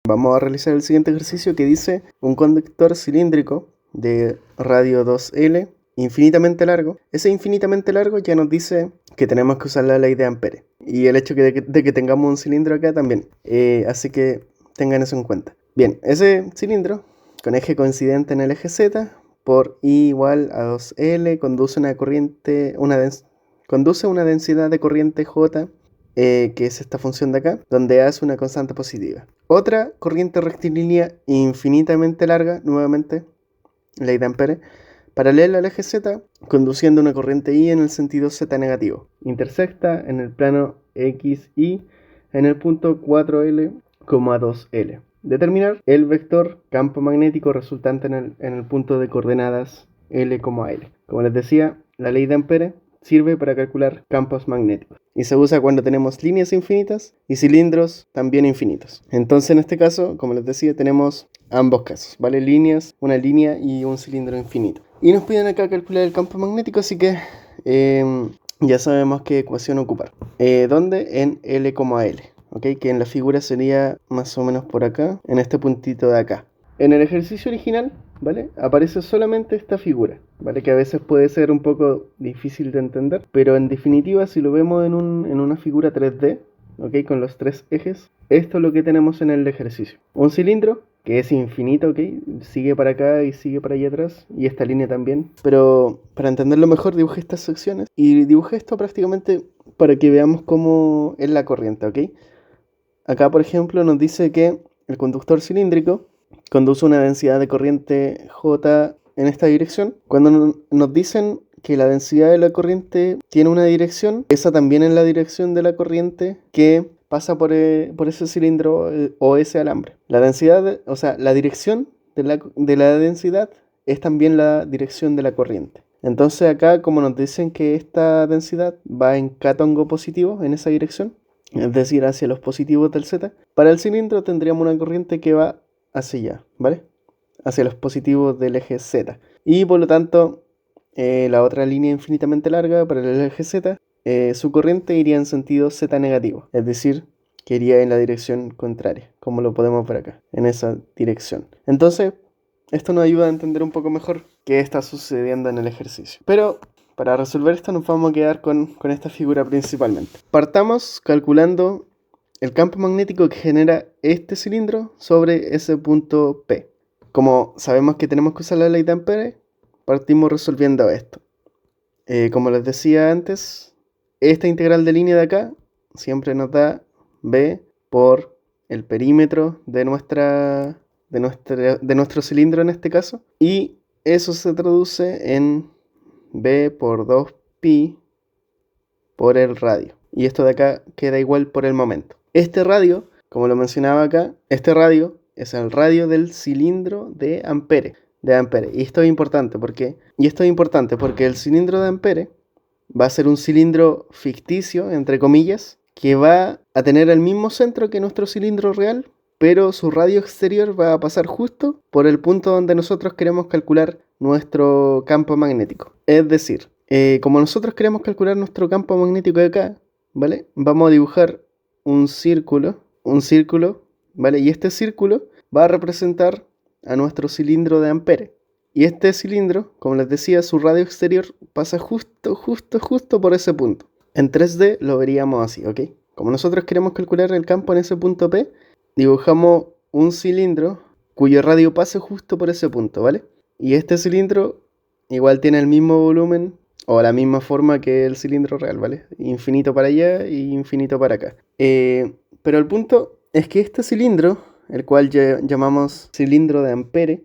Vamos a realizar el siguiente ejercicio que dice un conductor cilíndrico de radio 2L infinitamente largo. Ese infinitamente largo ya nos dice que tenemos que usar la ley de Ampere. Y el hecho de que tengamos un cilindro acá también. Así que tengan eso en cuenta. Bien, ese cilindro con eje coincidente en el eje Z por I igual a 2L conduce una densidad de corriente J, que es esta función de acá, donde A es una constante positiva. Otra corriente rectilínea infinitamente larga, nuevamente, ley de Ampere, paralela al eje Z, conduciendo una corriente I en el sentido Z negativo. Intersecta en el plano XY en el punto 4L, 2L. Determinar el vector campo magnético resultante en el punto de coordenadas L, L. Como les decía, la ley de Ampere sirve para calcular campos magnéticos y se usa cuando tenemos líneas infinitas y cilindros también infinitos. Entonces en este caso, como les decía, tenemos ambos casos, ¿vale? Una línea y un cilindro infinito. Y nos piden acá calcular el campo magnético, así que ya sabemos qué ecuación ocupar. ¿Dónde? En L, L. ¿Okay? Que en la figura sería más o menos por acá, en este puntito de acá. En el ejercicio original, ¿vale? Aparece solamente esta figura, ¿vale? Que a veces puede ser un poco difícil de entender, pero en definitiva, si lo vemos en una figura 3D, ¿ok? Con los tres ejes, esto es lo que tenemos en el ejercicio. Un cilindro que es infinito, ¿ok? Sigue para acá y sigue para allá atrás, y esta línea también. Pero para entenderlo mejor, dibujé estas secciones y dibujé esto prácticamente para que veamos cómo es la corriente, ¿ok? Acá, por ejemplo, nos dice que el conductor cilíndrico conduce una densidad de corriente J en esta dirección. Cuando nos dicen que la densidad de la corriente tiene una dirección, esa también es la dirección de la corriente que pasa por ese cilindro o ese alambre. La densidad, la dirección de la densidad es también la dirección de la corriente. Entonces acá, como nos dicen que esta densidad va en catongo positivo, en esa dirección, es decir, hacia los positivos del Z, para el cilindro tendríamos una corriente que va hacia allá, ¿vale? Hacia los positivos del eje Z. Y por lo tanto, la otra línea infinitamente larga para el eje Z, su corriente iría en sentido Z negativo, es decir, que iría en la dirección contraria, como lo podemos ver acá, en esa dirección. Entonces, esto nos ayuda a entender un poco mejor qué está sucediendo en el ejercicio. Pero para resolver esto nos vamos a quedar con esta figura principalmente. Partamos calculando el campo magnético que genera este cilindro sobre ese punto P. Como sabemos que tenemos que usar la ley de Ampere, partimos resolviendo esto. Como les decía antes, esta integral de línea de acá siempre nos da B por el perímetro de nuestro cilindro en este caso. Y eso se traduce en B por 2pi por el radio. Y esto de acá queda igual por el momento. Este radio, como lo mencionaba acá, este radio es el radio del cilindro de Ampere. Y esto es importante porque el cilindro de Ampere va a ser un cilindro ficticio, entre comillas, que va a tener el mismo centro que nuestro cilindro real, pero su radio exterior va a pasar justo por el punto donde nosotros queremos calcular nuestro campo magnético. Es decir, como nosotros queremos calcular nuestro campo magnético de acá, ¿vale? Vamos a dibujar un círculo, ¿vale? Y este círculo va a representar a nuestro cilindro de Ampere. Y este cilindro, como les decía, su radio exterior pasa justo por ese punto. En 3D lo veríamos así, ¿ok? Como nosotros queremos calcular el campo en ese punto P, dibujamos un cilindro cuyo radio pase justo por ese punto, ¿vale? Y este cilindro igual tiene el mismo volumen o la misma forma que el cilindro real, ¿vale? Infinito para allá y infinito para acá. Pero el punto es que este cilindro, el cual llamamos cilindro de Ampere,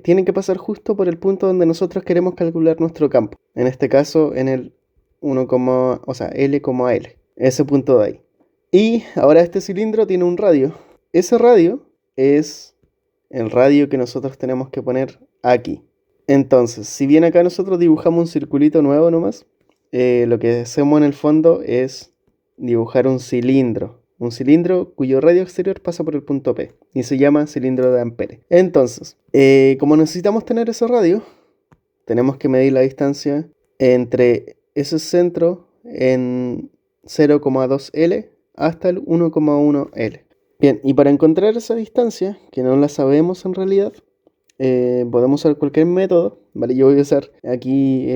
tiene que pasar justo por el punto donde nosotros queremos calcular nuestro campo. En este caso, en el L, L. Ese punto de ahí. Y ahora este cilindro tiene un radio. Ese radio es el radio que nosotros tenemos que poner aquí. Entonces, si bien acá nosotros dibujamos un circulito nuevo nomás, lo que hacemos en el fondo es dibujar un cilindro cuyo radio exterior pasa por el punto P y se llama cilindro de Ampere. Entonces, como necesitamos tener ese radio, tenemos que medir la distancia entre ese centro en 0,2L hasta el 1,1L. Bien, y para encontrar esa distancia, que no la sabemos en realidad, podemos usar cualquier método, ¿vale? Yo voy a usar aquí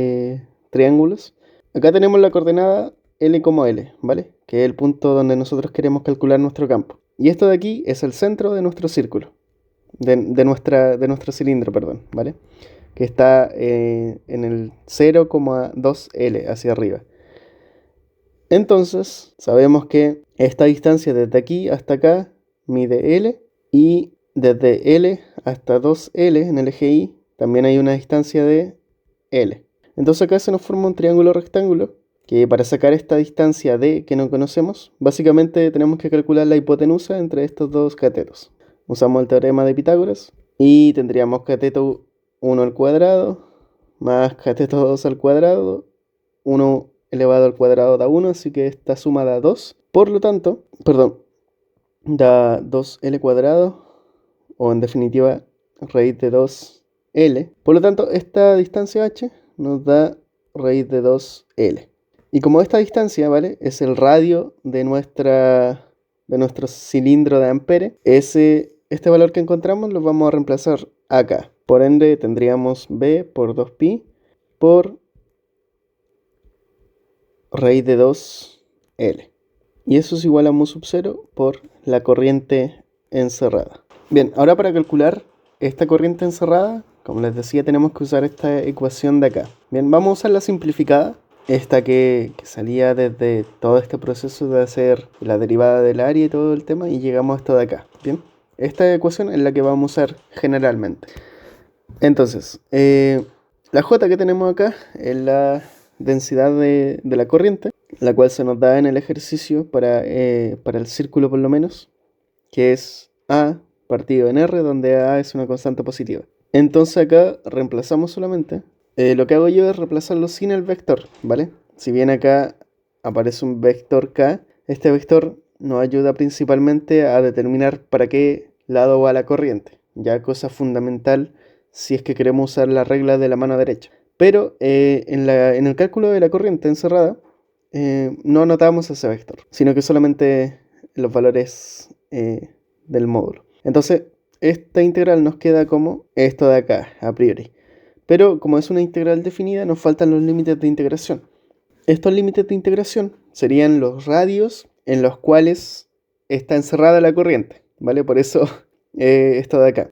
triángulos. Acá tenemos la coordenada L como L, ¿vale? Que es el punto donde nosotros queremos calcular nuestro campo. Y esto de aquí es el centro de nuestro círculo, de nuestro cilindro, perdón, ¿vale? Que está en el 0,2L hacia arriba. Entonces, sabemos que esta distancia desde aquí hasta acá mide L y desde L hasta 2L en el eje Y también hay una distancia de L. Entonces acá se nos forma un triángulo rectángulo que para sacar esta distancia D que no conocemos, básicamente tenemos que calcular la hipotenusa entre estos dos catetos. Usamos el teorema de Pitágoras y tendríamos cateto 1 al cuadrado más cateto 2 al cuadrado, 1 elevado al cuadrado da 1, así que esta suma da 2. Por lo tanto, da 2L cuadrado, o en definitiva, raíz de 2L. Por lo tanto, esta distancia H nos da raíz de 2L. Y como esta distancia, ¿vale? Es el radio de nuestro cilindro de Ampere, este valor que encontramos lo vamos a reemplazar acá. Por ende, tendríamos B por 2pi por raíz de 2L. Y eso es igual a mu sub 0 por la corriente encerrada. Bien, ahora para calcular esta corriente encerrada, como les decía, tenemos que usar esta ecuación de acá. Bien, vamos a usar la simplificada, esta que salía desde todo este proceso de hacer la derivada del área y todo el tema, y llegamos a esto de acá. Bien, esta ecuación es la que vamos a usar generalmente. Entonces, la J que tenemos acá es la densidad de la corriente, la cual se nos da en el ejercicio para el círculo por lo menos, que es A partido en R, donde A es una constante positiva. Entonces acá reemplazamos solamente. Lo que hago yo es reemplazarlo sin el vector, ¿vale? Si bien acá aparece un vector K, este vector nos ayuda principalmente a determinar para qué lado va la corriente, ya cosa fundamental si es que queremos usar la regla de la mano derecha. Pero en el cálculo de la corriente encerrada no anotamos ese vector, sino que solamente los valores del módulo. Entonces, esta integral nos queda como esto de acá, a priori. Pero como es una integral definida, nos faltan los límites de integración. Estos límites de integración serían los radios en los cuales está encerrada la corriente, ¿vale? Por eso esto de acá.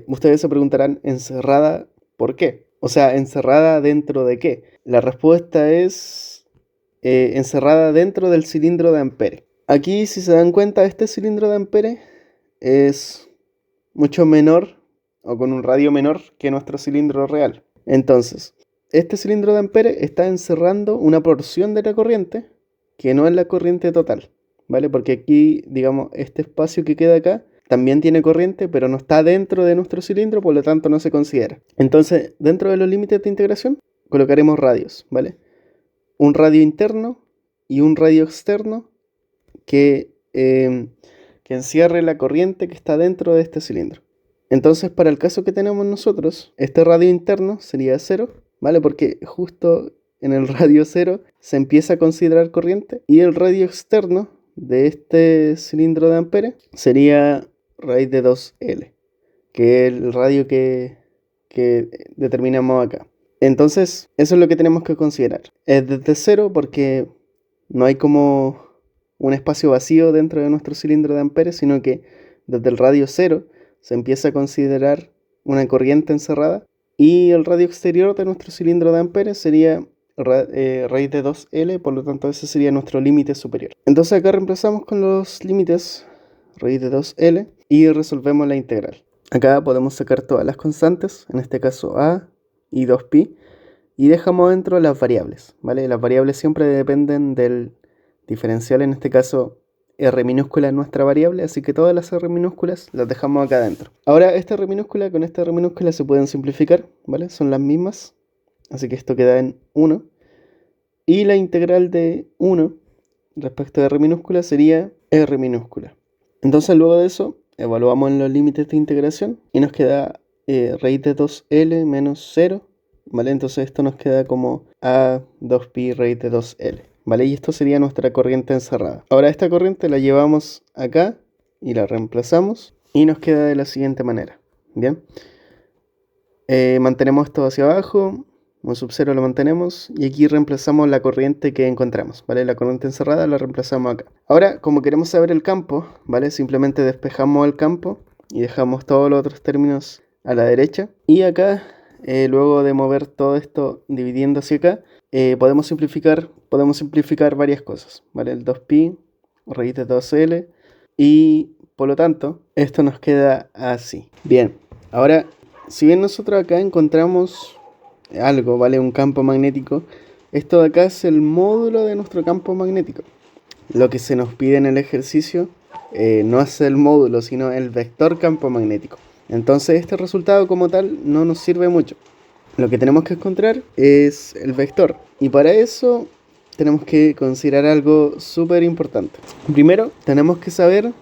Ustedes se preguntarán, ¿encerrada por qué? O sea, ¿encerrada dentro de qué? La respuesta es encerrada dentro del cilindro de Ampere. Aquí, si se dan cuenta, este cilindro de Ampere es mucho menor o con un radio menor que nuestro cilindro real. Entonces, este cilindro de Ampere está encerrando una porción de la corriente que no es la corriente total, ¿vale? Porque aquí, digamos, este espacio que queda acá también tiene corriente, pero no está dentro de nuestro cilindro, por lo tanto no se considera. Entonces, dentro de los límites de integración, colocaremos radios, ¿vale? Un radio interno y un radio externo que encierre la corriente que está dentro de este cilindro. Entonces, para el caso que tenemos nosotros, este radio interno sería 0, ¿vale? Porque justo en el radio 0 se empieza a considerar corriente, y el radio externo de este cilindro de Ampere sería raíz de 2L, que es el radio que determinamos acá. Entonces, eso es lo que tenemos que considerar. Es desde 0 porque no hay como un espacio vacío dentro de nuestro cilindro de Ampere, sino que desde el radio 0 se empieza a considerar una corriente encerrada, y el radio exterior de nuestro cilindro de Ampere sería raíz de 2L, por lo tanto ese sería nuestro límite superior. Entonces acá reemplazamos con los límites raíz de 2L y resolvemos la integral. Acá podemos sacar todas las constantes, en este caso A y 2pi, y dejamos dentro las variables, ¿vale? Las variables siempre dependen del diferencial, en este caso R minúscula es nuestra variable, así que todas las R minúsculas las dejamos acá adentro. Ahora esta R minúscula con esta R minúscula se pueden simplificar, ¿vale? Son las mismas, así que esto queda en 1. Y la integral de 1 respecto a R minúscula sería R minúscula. Entonces luego de eso evaluamos los límites de integración y nos queda raíz de 2L menos 0, ¿vale? Entonces esto nos queda como A 2pi raíz de 2L. ¿Vale? Y esto sería nuestra corriente encerrada. Ahora esta corriente la llevamos acá y la reemplazamos y nos queda de la siguiente manera. Bien, mantenemos esto hacia abajo, un sub 0 lo mantenemos y aquí reemplazamos la corriente que encontramos, ¿vale? La corriente encerrada la reemplazamos acá. Ahora, como queremos saber el campo, ¿vale? Simplemente despejamos el campo y dejamos todos los otros términos a la derecha. Y acá, luego de mover todo esto dividiendo hacia acá, podemos simplificar varias cosas, ¿vale? El 2pi, raíz de 2l, y por lo tanto, esto nos queda así. Bien, ahora, si bien nosotros acá encontramos algo, ¿vale? Un campo magnético, esto de acá es el módulo de nuestro campo magnético. Lo que se nos pide en el ejercicio no es el módulo, sino el vector campo magnético. Entonces este resultado como tal no nos sirve mucho. Lo que tenemos que encontrar es el vector. Y para eso tenemos que considerar algo súper importante. Primero, tenemos que saber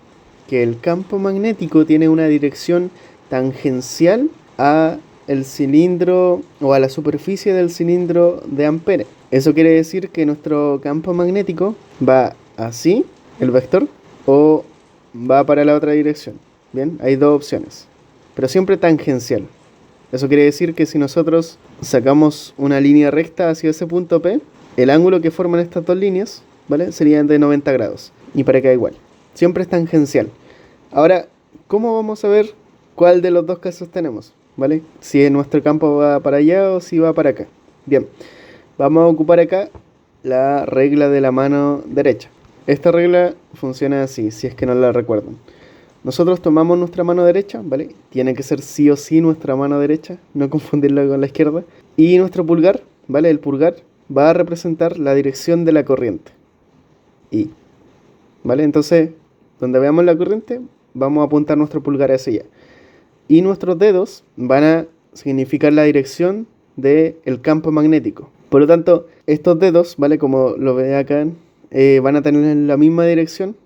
que el campo magnético tiene una dirección tangencial a el cilindro o a la superficie del cilindro de Ampere. Eso quiere decir que nuestro campo magnético va así, el vector, o va para la otra dirección. Bien, hay dos opciones, pero siempre tangencial. Eso quiere decir que si nosotros sacamos una línea recta hacia ese punto P, el ángulo que forman estas dos líneas, ¿vale? Sería de 90 grados. Y para acá igual. Siempre es tangencial. Ahora, ¿cómo vamos a ver cuál de los dos casos tenemos? ¿Vale? Si nuestro campo va para allá o si va para acá. Bien, vamos a ocupar acá la regla de la mano derecha. Esta regla funciona así, si es que no la recuerdan. Nosotros tomamos nuestra mano derecha, ¿vale? Tiene que ser sí o sí nuestra mano derecha, no confundirla con la izquierda. Y nuestro pulgar, ¿vale? El pulgar va a representar la dirección de la corriente. Y, ¿vale? Entonces, donde veamos la corriente, vamos a apuntar nuestro pulgar hacia allá. Y nuestros dedos van a significar la dirección del campo magnético. Por lo tanto, estos dedos, ¿vale? Como lo ve acá, van a tener la misma dirección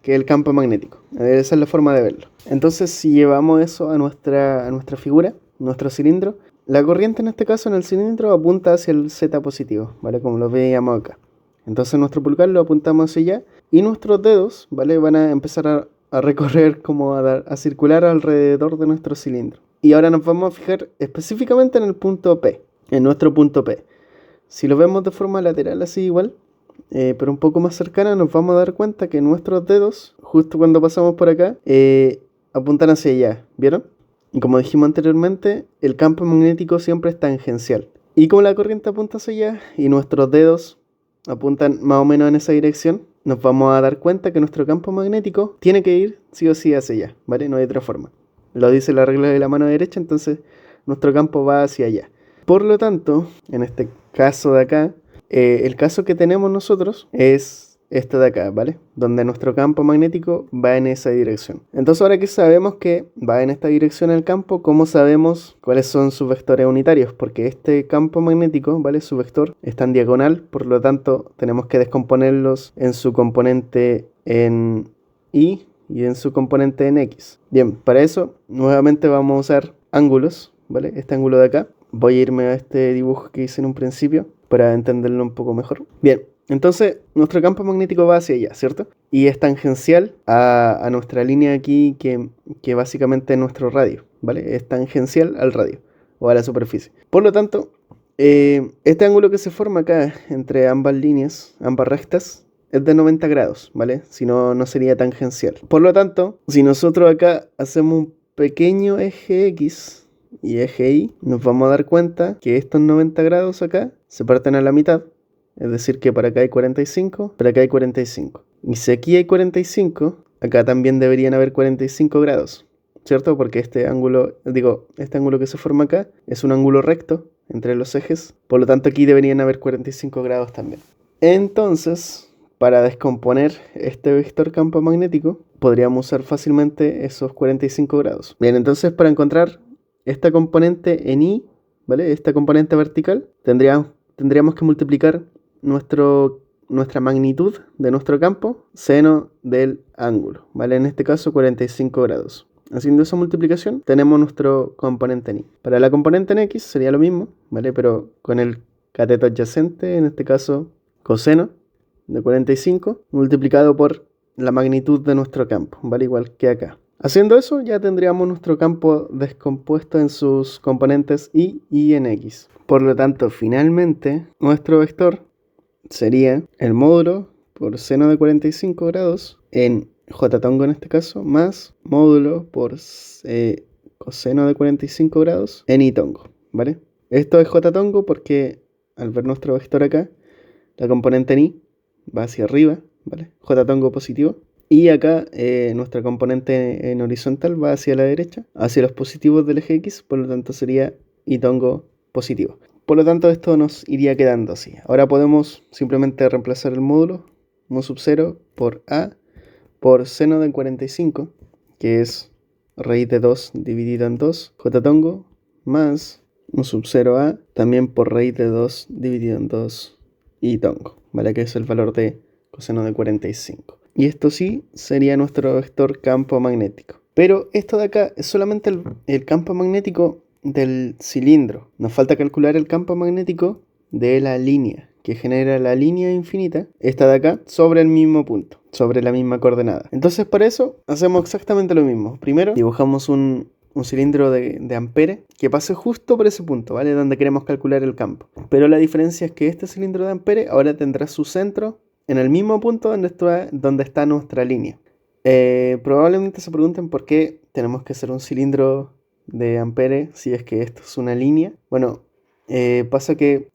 que el campo magnético. Esa es la forma de verlo. Entonces, si llevamos eso a nuestra figura, nuestro cilindro, la corriente en este caso en el cilindro apunta hacia el Z positivo, ¿vale? Como lo veíamos acá. Entonces nuestro pulgar lo apuntamos hacia allá y nuestros dedos, ¿vale? Van a empezar a recorrer, como a circular alrededor de nuestro cilindro. Y ahora nos vamos a fijar específicamente en el punto P, en nuestro punto P. Si lo vemos de forma lateral así igual, pero un poco más cercana, nos vamos a dar cuenta que nuestros dedos, justo cuando pasamos por acá, apuntan hacia allá, ¿vieron? Y como dijimos anteriormente, el campo magnético siempre es tangencial. Y como la corriente apunta hacia allá y nuestros dedos apuntan más o menos en esa dirección, nos vamos a dar cuenta que nuestro campo magnético tiene que ir sí o sí hacia allá, ¿vale? No hay otra forma. Lo dice la regla de la mano derecha, entonces nuestro campo va hacia allá. Por lo tanto, en este caso de acá, el caso que tenemos nosotros es este de acá, ¿vale? Donde nuestro campo magnético va en esa dirección. Entonces ahora que sabemos que va en esta dirección el campo, ¿cómo sabemos cuáles son sus vectores unitarios? Porque este campo magnético, ¿vale? Su vector está en diagonal, por lo tanto tenemos que descomponerlos en su componente en Y y en su componente en X. Bien, para eso nuevamente vamos a usar ángulos, ¿vale? Este ángulo de acá. Voy a irme a este dibujo que hice en un principio para entenderlo un poco mejor. Bien, entonces nuestro campo magnético va hacia allá, ¿cierto? Y es tangencial a nuestra línea aquí que básicamente es nuestro radio, ¿vale? Es tangencial al radio o a la superficie. Por lo tanto, este ángulo que se forma acá entre ambas líneas, ambas rectas, es de 90 grados, ¿vale? Si no, no sería tangencial. Por lo tanto, si nosotros acá hacemos un pequeño eje X y eje Y, nos vamos a dar cuenta que estos 90 grados acá se parten a la mitad. Es decir, que para acá hay 45, para acá hay 45. Y si aquí hay 45, acá también deberían haber 45 grados, ¿cierto? Porque este ángulo que se forma acá es un ángulo recto entre los ejes. Por lo tanto, aquí deberían haber 45 grados también. Entonces, para descomponer este vector campo magnético, podríamos usar fácilmente esos 45 grados. Bien, entonces para encontrar esta componente en Y, ¿vale? Esta componente vertical, tendríamos que multiplicar nuestra magnitud de nuestro campo, seno del ángulo, ¿vale? En este caso 45 grados. Haciendo esa multiplicación tenemos nuestro componente en Y. Para la componente en X sería lo mismo, ¿vale? Pero con el cateto adyacente, en este caso coseno de 45, multiplicado por la magnitud de nuestro campo, ¿vale? Igual que acá. Haciendo eso ya tendríamos nuestro campo descompuesto en sus componentes y en X. Por lo tanto, finalmente, nuestro vector sería el módulo por seno de 45 grados en J-tongo en este caso, más módulo por coseno de 45 grados en I-tongo, ¿vale? Esto es J-tongo porque al ver nuestro vector acá, la componente en I va hacia arriba, ¿vale? J-tongo positivo. Y acá nuestra componente en horizontal va hacia la derecha, hacia los positivos del eje X, por lo tanto sería I-tongo positivo. Por lo tanto esto nos iría quedando así. Ahora podemos simplemente reemplazar el módulo mu sub 0 por A por seno de 45, que es raíz de 2 dividido en 2, J-tongo, más mu sub 0A, también por raíz de 2 dividido en 2 I-tongo, ¿vale? Que es el valor de coseno de 45. Y esto sí sería nuestro vector campo magnético. Pero esto de acá es solamente el campo magnético del cilindro. Nos falta calcular el campo magnético de la línea, que genera la línea infinita, esta de acá, sobre el mismo punto, sobre la misma coordenada. Entonces para eso hacemos exactamente lo mismo. Primero dibujamos un cilindro de Ampere que pase justo por ese punto, ¿vale? Donde queremos calcular el campo. Pero la diferencia es que este cilindro de Ampere ahora tendrá su centro en el mismo punto donde está nuestra línea. Probablemente se pregunten por qué tenemos que hacer un cilindro de Ampere si es que esto es una línea. Bueno, pasa que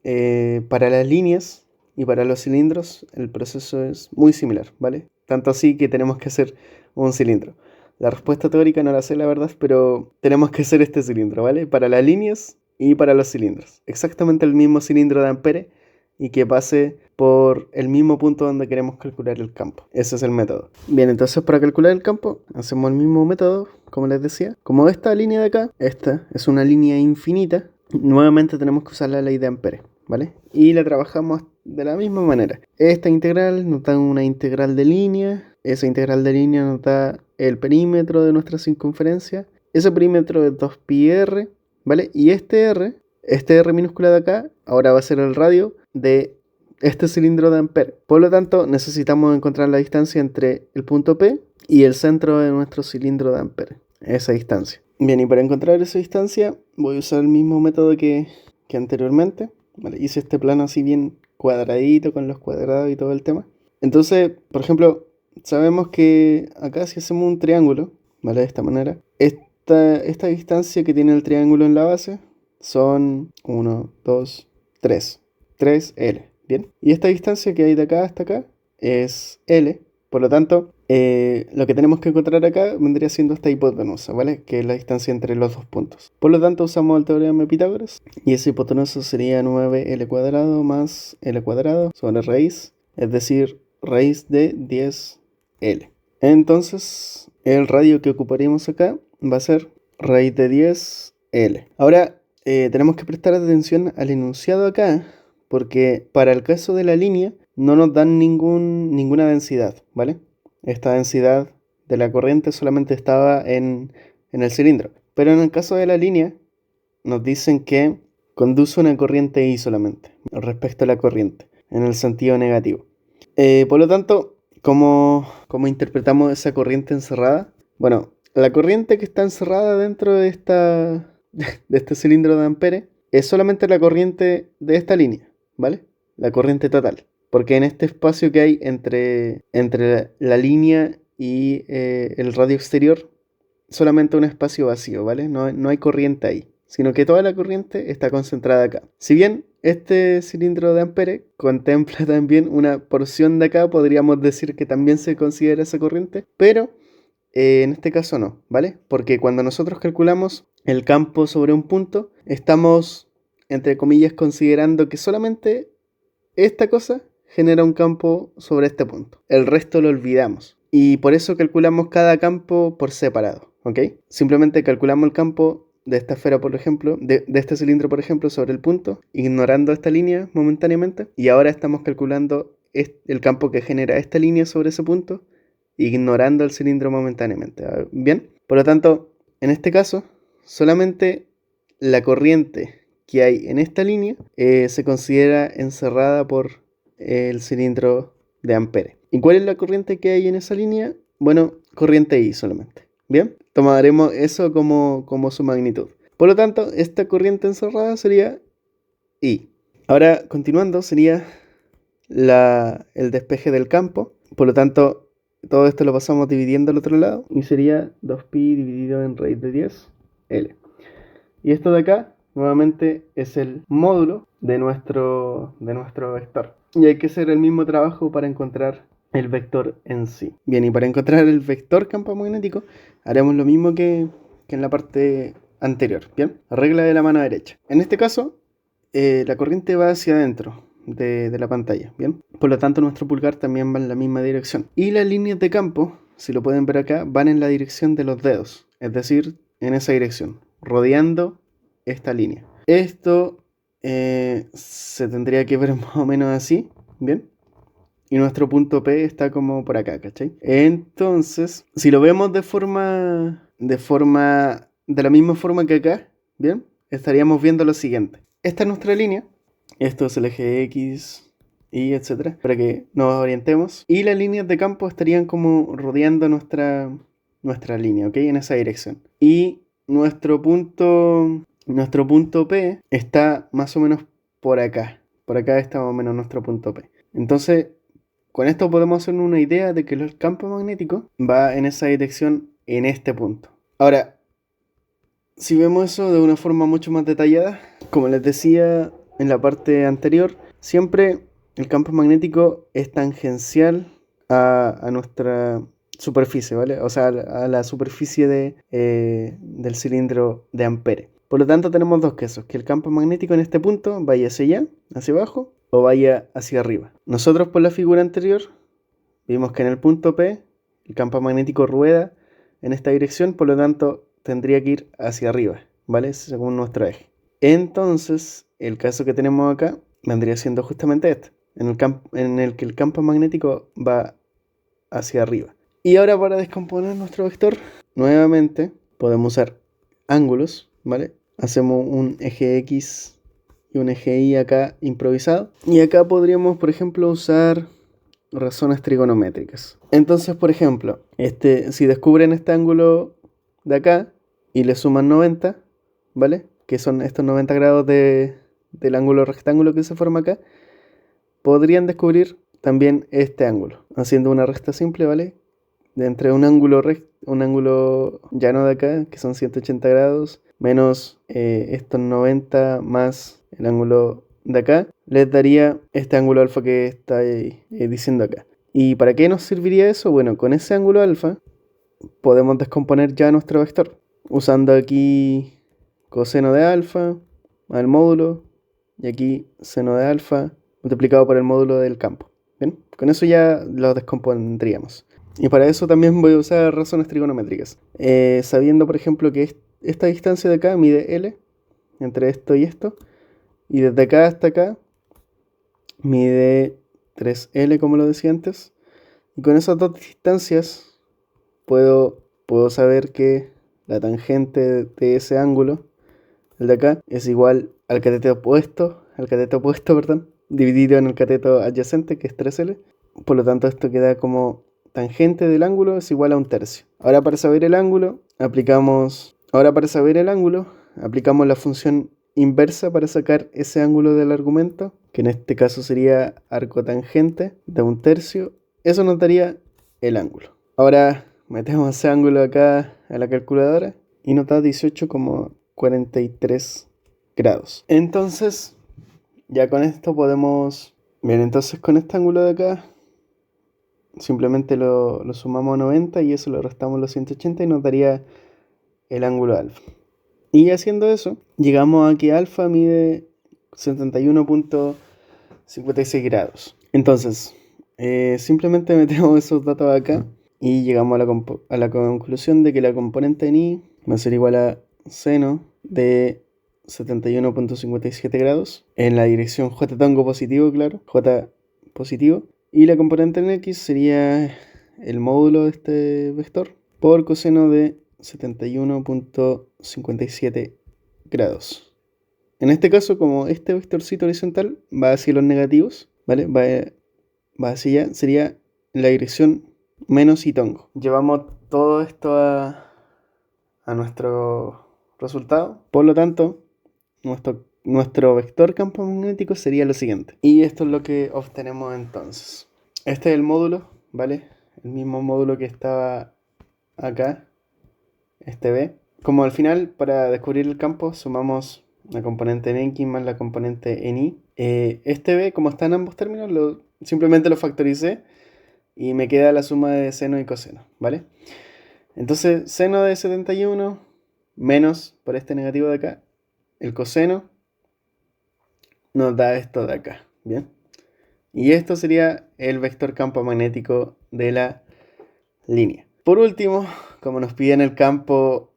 para las líneas y para los cilindros el proceso es muy similar, ¿vale? Tanto así que tenemos que hacer un cilindro. La respuesta teórica no la sé, la verdad, pero tenemos que hacer este cilindro, ¿vale? Para las líneas y para los cilindros. Exactamente el mismo cilindro de Ampere y que pase por el mismo punto donde queremos calcular el campo. Ese es el método. Bien, entonces para calcular el campo hacemos el mismo método, como les decía. Como esta línea de acá, esta es una línea infinita, nuevamente tenemos que usar la ley de Ampere, ¿vale? Y la trabajamos de la misma manera. Esta integral nos da una integral de línea. Esa integral de línea nos da el perímetro de nuestra circunferencia. Ese perímetro es 2πr, ¿vale? Y este R minúscula de acá, ahora va a ser el radio de este cilindro de Ampere. Por lo tanto, necesitamos encontrar la distancia entre el punto P y el centro de nuestro cilindro de Ampere. Esa distancia. Bien, y para encontrar esa distancia voy a usar el mismo método que anteriormente. Vale, hice este plano así bien cuadradito con los cuadrados y todo el tema. Entonces, por ejemplo, sabemos que acá si hacemos un triángulo, ¿vale? De esta manera, esta distancia que tiene el triángulo en la base son 1, 2, 3. 3L, ¿bien? Y esta distancia que hay de acá hasta acá es L. Por lo tanto, lo que tenemos que encontrar acá vendría siendo esta hipotenusa, ¿vale? Que es la distancia entre los dos puntos. Por lo tanto, usamos el teorema de Pitágoras. Y esa hipotenusa sería 9L cuadrado más L cuadrado sobre raíz, es decir, raíz de 10L. Entonces, el radio que ocuparíamos acá va a ser raíz de 10L. Ahora, tenemos que prestar atención al enunciado acá, porque para el caso de la línea no nos dan ninguna densidad, ¿vale? Esta densidad de la corriente solamente estaba en el cilindro. Pero en el caso de la línea nos dicen que conduce una corriente I solamente, respecto a la corriente, en el sentido negativo. Por lo tanto, ¿cómo interpretamos esa corriente encerrada? Bueno, la corriente que está encerrada dentro de este cilindro de Ampere es solamente la corriente de esta línea, ¿vale? La corriente total. Porque en este espacio que hay entre la línea y el radio exterior, solamente un espacio vacío, ¿vale? No hay corriente ahí, sino que toda la corriente está concentrada acá. Si bien este cilindro de Ampere contempla también una porción de acá, podríamos decir que también se considera esa corriente, pero en este caso no, ¿vale? Porque cuando nosotros calculamos el campo sobre un punto, estamos, entre comillas, considerando que solamente esta cosa genera un campo sobre este punto. El resto lo olvidamos. Y por eso calculamos cada campo por separado, ¿ok? Simplemente calculamos el campo de esta esfera, por ejemplo, de este cilindro, por ejemplo, sobre el punto, ignorando esta línea momentáneamente. Y ahora estamos calculando el campo que genera esta línea sobre ese punto, ignorando el cilindro momentáneamente. ¿Bien? Por lo tanto, en este caso, solamente la corriente que hay en esta línea se considera encerrada por el cilindro de Ampere. ¿Y cuál es la corriente que hay en esa línea? Bueno, corriente I solamente. Bien, tomaremos eso como su magnitud. Por lo tanto, esta corriente encerrada sería I. Ahora, continuando, sería el despeje del campo. Por lo tanto, todo esto lo pasamos dividiendo al otro lado. Y sería 2pi dividido en raíz de 10, L. Y esto de acá, nuevamente, es el módulo de nuestro vector. Y hay que hacer el mismo trabajo para encontrar el vector en sí. Bien, y para encontrar el vector campo magnético, haremos lo mismo que en la parte anterior. Bien, regla de la mano derecha. En este caso, la corriente va hacia adentro de la pantalla. Bien, por lo tanto, nuestro pulgar también va en la misma dirección. Y las líneas de campo, si lo pueden ver acá, van en la dirección de los dedos, es decir, en esa dirección, rodeando esta línea. Esto se tendría que ver más o menos así, ¿bien? Y nuestro punto P está como por acá, ¿cachai? Entonces, si lo vemos de la misma forma que acá, ¿bien? Estaríamos viendo lo siguiente. Esta es nuestra línea. Esto es el eje X, Y, etcétera, para que nos orientemos. Y las líneas de campo estarían como rodeando nuestra línea, ¿ok? En esa dirección. Y nuestro punto P está más o menos por acá. Por acá está más o menos nuestro punto P. Entonces, con esto podemos hacer una idea de que el campo magnético va en esa dirección en este punto. Ahora, si vemos eso de una forma mucho más detallada, como les decía en la parte anterior, siempre el campo magnético es tangencial a nuestra superficie, ¿vale? O sea, a la superficie del cilindro de Ampere. Por lo tanto, tenemos dos casos, que el campo magnético en este punto vaya hacia allá, hacia abajo, o vaya hacia arriba. Nosotros por la figura anterior vimos que en el punto P el campo magnético rueda en esta dirección, por lo tanto tendría que ir hacia arriba, ¿vale? Según nuestro eje. Entonces, el caso que tenemos acá vendría siendo justamente este, en el que el campo magnético va hacia arriba. Y ahora para descomponer nuestro vector, nuevamente podemos usar ángulos, ¿vale? Hacemos un eje X y un eje Y acá improvisado. Y acá podríamos, por ejemplo, usar razones trigonométricas. Entonces, por ejemplo, si descubren este ángulo de acá y le suman 90, ¿vale? Que son estos 90 grados del ángulo rectángulo que se forma acá, podrían descubrir también este ángulo, haciendo una resta simple, ¿vale? De entre un ángulo llano de acá, que son 180 grados, menos estos 90 más el ángulo de acá, les daría este ángulo alfa que está diciendo acá. ¿Y para qué nos serviría eso? Bueno, con ese ángulo alfa podemos descomponer ya nuestro vector, usando aquí coseno de alfa al módulo, y aquí seno de alfa multiplicado por el módulo del campo. ¿Bien? Con eso ya lo descompondríamos. Y para eso también voy a usar razones trigonométricas. Sabiendo, por ejemplo, que esta distancia de acá mide L, entre esto y esto, y desde acá hasta acá mide 3L, como lo decía antes. Y con esas dos distancias puedo saber que la tangente de ese ángulo, el de acá, es igual al cateto opuesto, perdón, dividido en el cateto adyacente, que es 3L. Por lo tanto, esto queda como tangente del ángulo es igual a 1/3. Ahora para saber el ángulo, aplicamos la función inversa para sacar ese ángulo del argumento, que en este caso sería arcotangente de 1/3. Eso nos daría el ángulo. Ahora metemos ese ángulo acá a la calculadora y nos da 18,43 grados. Entonces, ya con esto podemos... Bien, entonces con este ángulo de acá simplemente lo sumamos a 90 y eso lo restamos a los 180 y nos daría el ángulo alfa. Y haciendo eso, llegamos a que alfa mide 71,56 grados. Entonces, simplemente metemos esos datos acá y llegamos a la conclusión de que la componente en I va a ser igual a seno de 71,57 grados en la dirección J tango positivo, claro, J positivo. Y la componente en X sería el módulo de este vector por coseno de 71,57 grados. En este caso, como este vectorcito horizontal va hacia los negativos, ¿vale? Va hacia allá, sería en la dirección menos y tongo. Llevamos todo esto a nuestro resultado. Por lo tanto, nuestro vector campo magnético sería lo siguiente. Y esto es lo que obtenemos entonces. Este es el módulo, ¿vale? El mismo módulo que estaba acá, este B. Como al final, para descubrir el campo, sumamos la componente en X más la componente en Y. Este B, como están ambos términos, simplemente lo factoricé y me queda la suma de seno y coseno, ¿vale? Entonces, seno de 71 menos por este negativo de acá, el coseno nos da esto de acá, ¿bien? Y esto sería el vector campo magnético de la línea. Por último, como nos piden el campo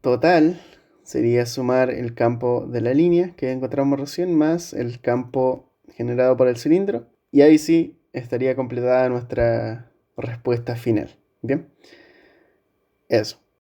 total, sería sumar el campo de la línea que encontramos recién más el campo generado por el cilindro. Y ahí sí estaría completada nuestra respuesta final. Bien, eso.